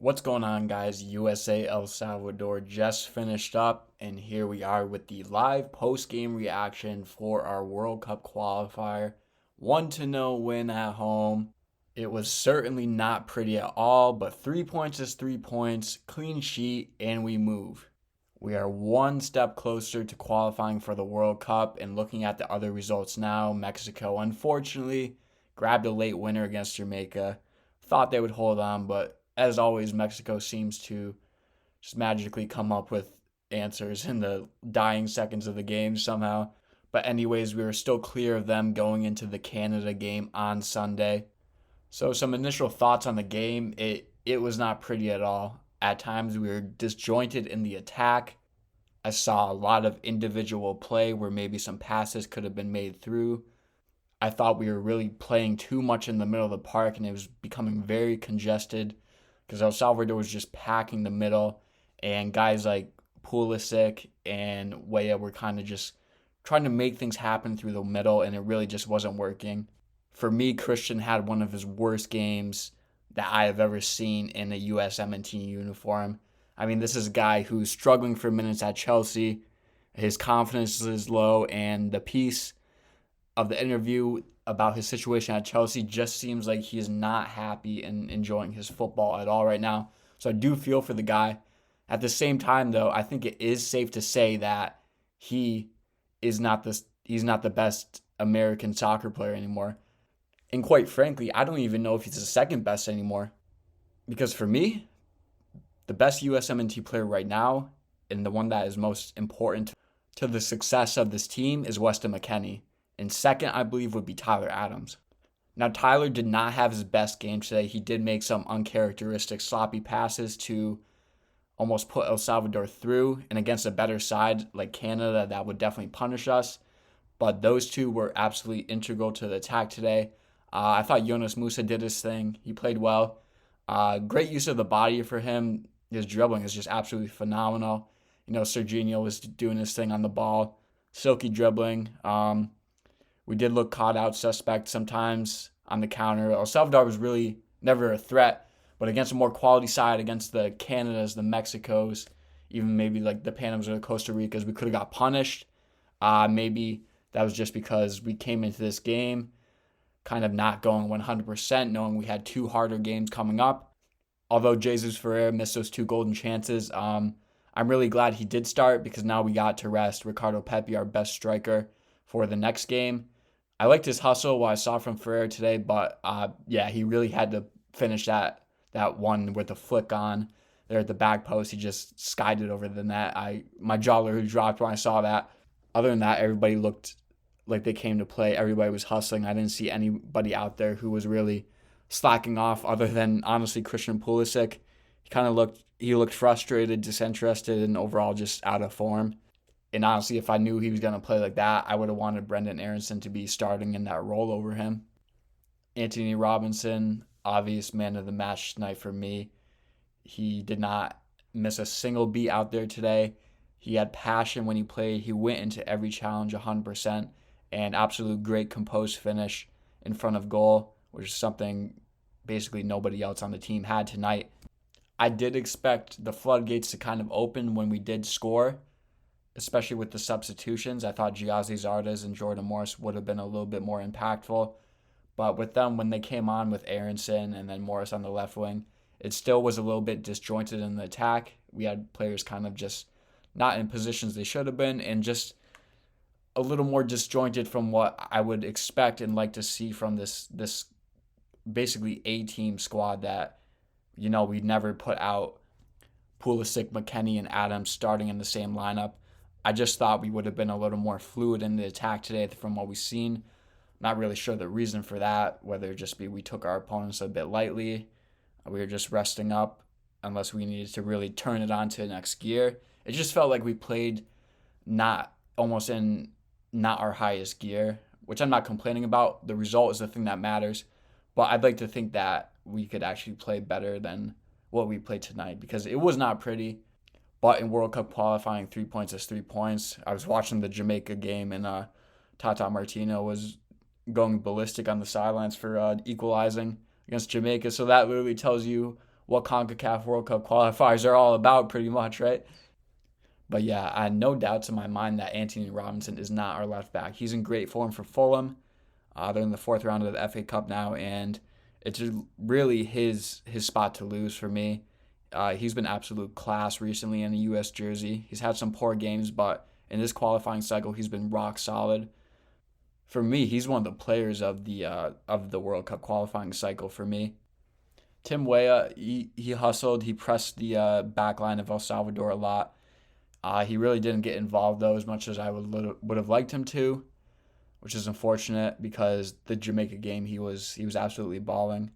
What's going on, guys? USA El Salvador just finished up, and here we are with the live post-game reaction for our World Cup qualifier. 1-0 win at home. It was certainly not pretty at all, but 3 points is 3 points, clean sheet, and we move. We are one step closer to qualifying for the World Cup, and looking at the other results now, Mexico unfortunately grabbed a late winner against Jamaica. Thought they would hold on, but as always, Mexico seems to just magically come up with answers in the dying seconds of the game somehow. But anyways, we were still clear of them going into the Canada game on Sunday. So some initial thoughts on the game. It was not pretty at all. At times we were disjointed in the attack. I saw a lot of individual play where maybe some passes could have been made through. I thought we were really playing too much in the middle of the park, and it was becoming very congested because El Salvador was just packing the middle, and guys like Pulisic and Weah were kind of just trying to make things happen through the middle, and it really just wasn't working. For me, Christian had one of his worst games that I have ever seen in a USMNT uniform. I mean, this is a guy who's struggling for minutes at Chelsea. His confidence is low, and the piece of the interview about his situation at Chelsea just seems like he is not happy and enjoying his football at all right now. So I do feel for the guy. At the same time, though, I think it is safe to say that he's not the best American soccer player anymore. And quite frankly, I don't even know if he's the second best anymore. Because for me, the best USMNT player right now, and the one that is most important to the success of this team, is Weston McKennie. And second, I believe, would be Tyler Adams. Now, Tyler did not have his best game today. He did make some uncharacteristic sloppy passes to almost put El Salvador through. And against a better side like Canada, that would definitely punish us. But those two were absolutely integral to the attack today. I thought Jonas Musa did his thing. He played well. Great use of the body for him. His dribbling is just absolutely phenomenal. You know, Serginho was doing his thing on the ball. Silky dribbling. We did look caught out suspect sometimes on the counter. El Salvador was really never a threat, but against a more quality side, against the Canadas, the Mexicos, even maybe like the Panamas or the Costa Ricas, we could have got punished. Maybe that was just because we came into this game kind of not going 100%, knowing we had two harder games coming up. Although Jesus Ferreira missed those two golden chances, I'm really glad he did start because now we got to rest Ricardo Pepi, our best striker, for the next game. I liked his hustle, what I saw from Ferreira today, but he really had to finish that one with the flick on there at the back post. He just skied it over the net. My jaw literally dropped when I saw that. Other than that, everybody looked like they came to play. Everybody was hustling. I didn't see anybody out there who was really slacking off other than, honestly, Christian Pulisic. He looked frustrated, disinterested, and overall just out of form. And honestly, if I knew he was going to play like that, I would have wanted Brendan Aronson to be starting in that role over him. Anthony Robinson, obvious man of the match tonight for me. He did not miss a single beat out there today. He had passion when he played. He went into every challenge 100%, and absolute great composed finish in front of goal, which is something basically nobody else on the team had tonight. I did expect the floodgates to kind of open when we did score, especially with the substitutions. I thought Giazzi Zardes and Jordan Morris would have been a little bit more impactful. But with them, when they came on with Aronson and then Morris on the left wing, it still was a little bit disjointed in the attack. We had players kind of just not in positions they should have been, and just a little more disjointed from what I would expect and like to see from this basically A-team squad that, you know, we'd never put out Pulisic, McKennie, and Adams starting in the same lineup. I just thought we would have been a little more fluid in the attack today from what we've seen. Not really sure the reason for that, whether it just be we took our opponents a bit lightly, we were just resting up, unless we needed to really turn it on to the next gear. It just felt like we played not our highest gear, which I'm not complaining about. The result is the thing that matters. But I'd like to think that we could actually play better than what we played tonight, because it was not pretty. But in World Cup qualifying, 3 points is 3 points. I was watching the Jamaica game, and Tata Martino was going ballistic on the sidelines for equalizing against Jamaica. So that literally tells you what CONCACAF World Cup qualifiers are all about, pretty much, right? But yeah, I had no doubts in my mind that Anthony Robinson is not our left back. He's in great form for Fulham. They're in the fourth round of the FA Cup now, and it's really his spot to lose for me. He's been absolute class recently in the U.S. jersey. He's had some poor games, but in this qualifying cycle, he's been rock solid. For me, he's one of the players of the World Cup qualifying cycle for me. Tim Weah, he hustled. He pressed the back line of El Salvador a lot. He really didn't get involved though as much as I would have liked him to, which is unfortunate because the Jamaica game he was absolutely balling.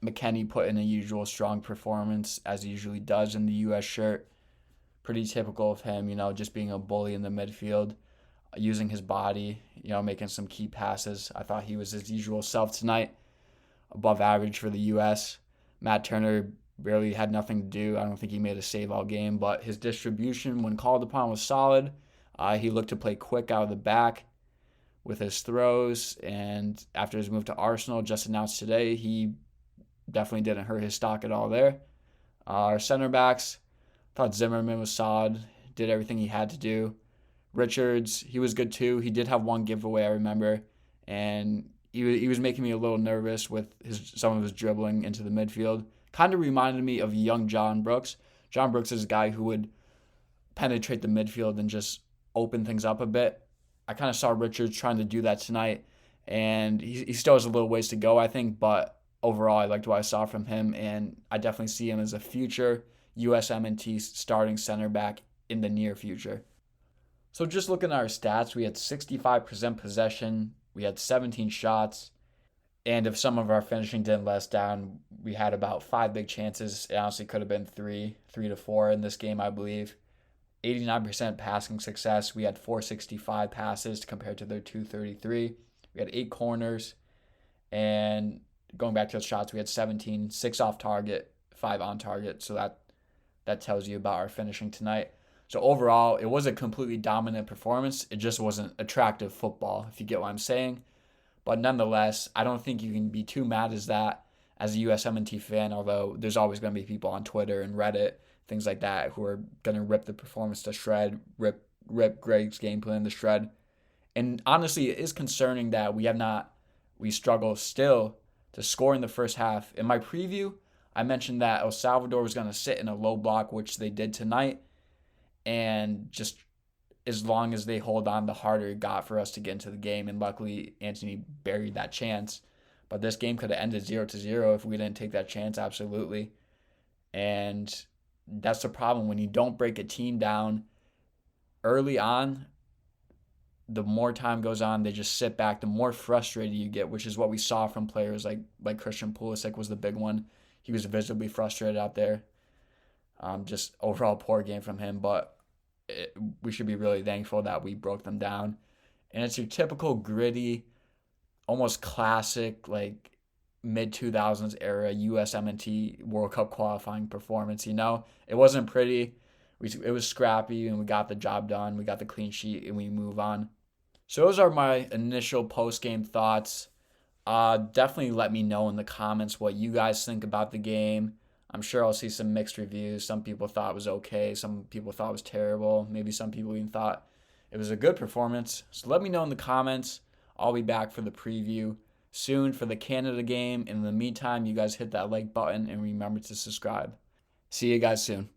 McKennie put in a usual strong performance as he usually does in the U.S. shirt. Pretty typical of him, just being a bully in the midfield, using his body, making some key passes. I thought he was his usual self tonight, above average for the U.S. Matt Turner really had nothing to do. I don't think he made a save all game, but his distribution when called upon was solid. He looked to play quick out of the back with his throws, and after his move to Arsenal, just announced today, he definitely didn't hurt his stock at all there. Our center backs, thought Zimmerman was solid, did everything he had to do. Richards, he was good too. He did have one giveaway, I remember, and he was making me a little nervous with some of his dribbling into the midfield. Kind of reminded me of young John Brooks. John Brooks is a guy who would penetrate the midfield and just open things up a bit. I kind of saw Richards trying to do that tonight, and he still has a little ways to go, I think, but overall I liked what I saw from him, and I definitely see him as a future USMNT starting center back in the near future. So just looking at our stats, we had 65% possession, we had 17 shots, and if some of our finishing didn't let us down, we had about 5 big chances. It honestly could have been 3 to 4 in this game, I believe. 89% passing success. We had 465 passes compared to their 233. We had 8 corners, and going back to the shots, we had 17, 6 off target, 5 on target. So that tells you about our finishing tonight. So overall, it was a completely dominant performance. It just wasn't attractive football, if you get what I'm saying. But nonetheless, I don't think you can be too mad as a USMNT fan, although there's always going to be people on Twitter and Reddit, things like that, who are going to rip the performance to shred, rip Greg's game plan to shred. And honestly, it is concerning that we struggle still to score in the first half. In my preview, I mentioned that El Salvador was going to sit in a low block, which they did tonight, and just as long as they hold on, the harder it got for us to get into the game. And luckily, Anthony buried that chance. But this game could have ended 0-0 if we didn't take that chance, absolutely. And that's the problem. When you don't break a team down early on, the more time goes on, they just sit back, the more frustrated you get, which is what we saw from players like Christian Pulisic was the big one. He was visibly frustrated out there. Just overall poor game from him, but we should be really thankful that we broke them down. And it's your typical gritty, almost classic, like mid-2000s era USMNT World Cup qualifying performance. It wasn't pretty. It was scrappy, and we got the job done. We got the clean sheet, and we move on. So those are my initial post-game thoughts. Definitely let me know in the comments what you guys think about the game. I'm sure I'll see some mixed reviews. Some people thought it was okay. Some people thought it was terrible. Maybe some people even thought it was a good performance. So let me know in the comments. I'll be back for the preview soon for the Canada game. In the meantime, you guys hit that like button and remember to subscribe. See you guys soon.